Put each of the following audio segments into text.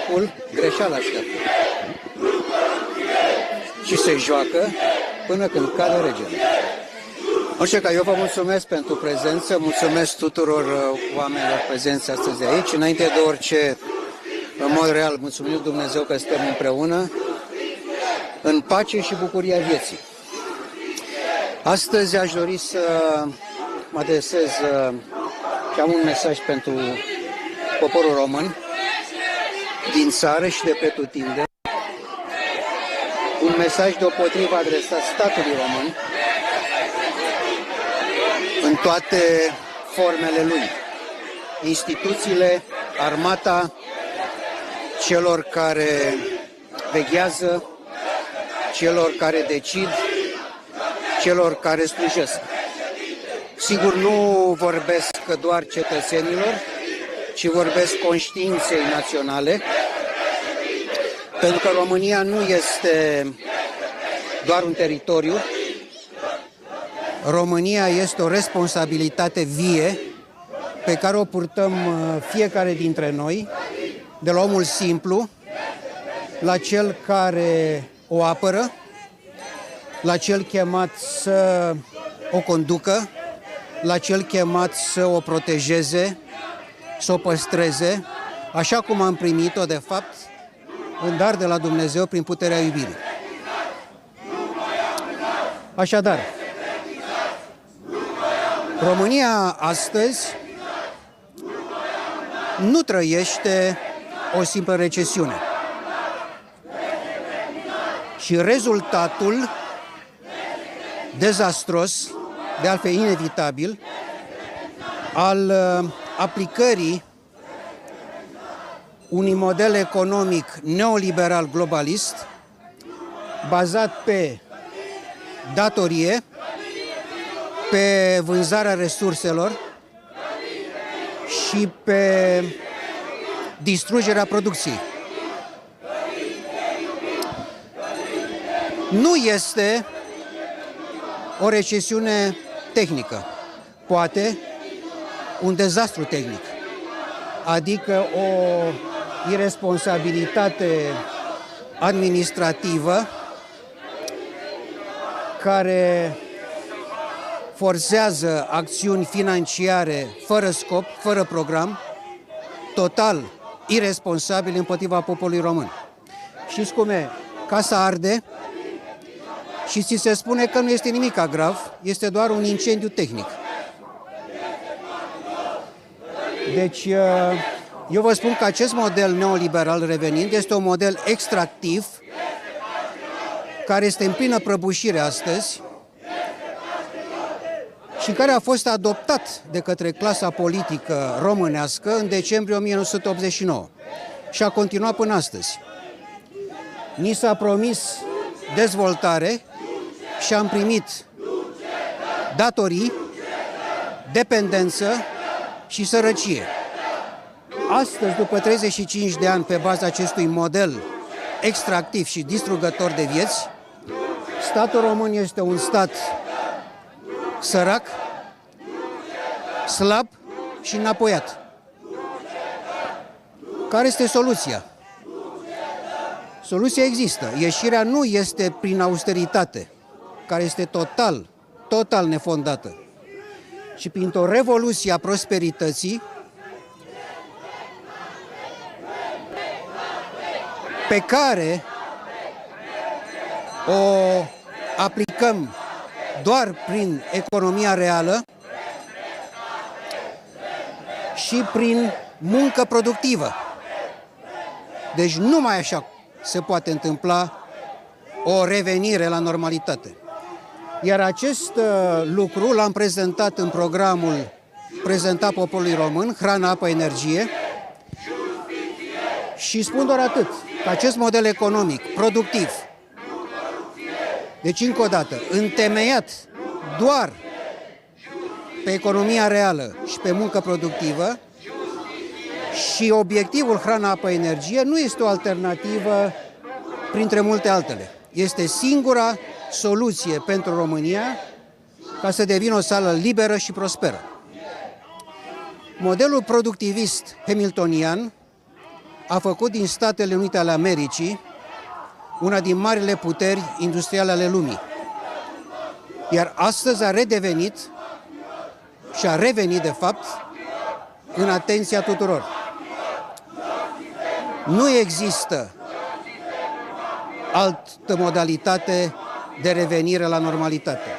jocul, greșeala așteaptă. Și se joacă până când cade regele. Așa că eu vă mulțumesc pentru prezență, mulțumesc tuturor oamenilor prezenți astăzi aici. Înainte de orice, în mod real, mulțumim Dumnezeu că stăm împreună în pace și bucuria vieții. Astăzi aș dori să mă adresez și am un mesaj pentru poporul român din țară și de pretutindeni. Un mesaj deopotrivă adresat statului român în toate formele lui. Instituțiile, armata, celor care veghează, celor care decid, celor care slujesc. Sigur, nu vorbesc doar cetățenilor, ci vorbesc conștiinței naționale, pentru că România nu este doar un teritoriu, România este o responsabilitate vie pe care o purtăm fiecare dintre noi, de la omul simplu, la cel care o apără, la cel chemat să o conducă, la cel chemat să o protejeze, să o păstreze, așa cum am primit-o, de fapt, în dar de la Dumnezeu prin puterea iubirii. Așadar, România astăzi nu trăiește o simplă recesiune. Și rezultatul dezastros, de altfel inevitabil, al aplicării unui model economic neoliberal globalist bazat pe datorie, pe vânzarea resurselor și pe distrugerea producției. Nu este o recesiune tehnică, poate un dezastru tehnic, adică o iresponsabilitate administrativă care forțează acțiuni financiare fără scop, fără program, total irresponsabil împotriva poporului român. Știți cum e? Casa arde și ți se spune că nu este nimic grav, este doar un incendiu tehnic. Deci, eu vă spun că acest model neoliberal, revenind, este un model extractiv care este în plină prăbușire astăzi și care a fost adoptat de către clasa politică românească în decembrie 1989 și a continuat până astăzi. Ni s-a promis dezvoltare și am primit datorii, dependență și sărăcie. Astăzi, după 35 de ani, pe baza acestui model extractiv și distrugător de vieți, statul român este un stat sărac, slab și înapoiat. Care este soluția? Soluția există. Ieșirea nu este prin austeritate, care este total nefondată, ci printr-o revoluție a prosperității pe care o aplicăm doar prin economia reală și prin muncă productivă. Deci numai așa se poate întâmpla o revenire la normalitate. Iar acest lucru l-am prezentat în programul prezentat poporului român, Hrana, apă, energie, și spun doar atât, că acest model economic, productiv, deci încă o dată, întemeiat doar pe economia reală și pe muncă productivă, și obiectivul Hrana, apă, energie nu este o alternativă printre multe altele. Este singura soluție pentru România ca să devină o țară liberă și prosperă. Modelul productivist hamiltonian a făcut din Statele Unite ale Americii una din marile puteri industriale ale lumii. Iar astăzi a redevenit și a revenit, de fapt, în atenția tuturor. Nu există altă modalitate de revenire la normalitate.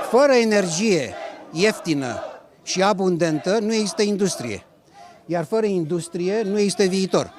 Fără energie ieftină și abundentă nu există industrie, iar fără industrie nu există viitor.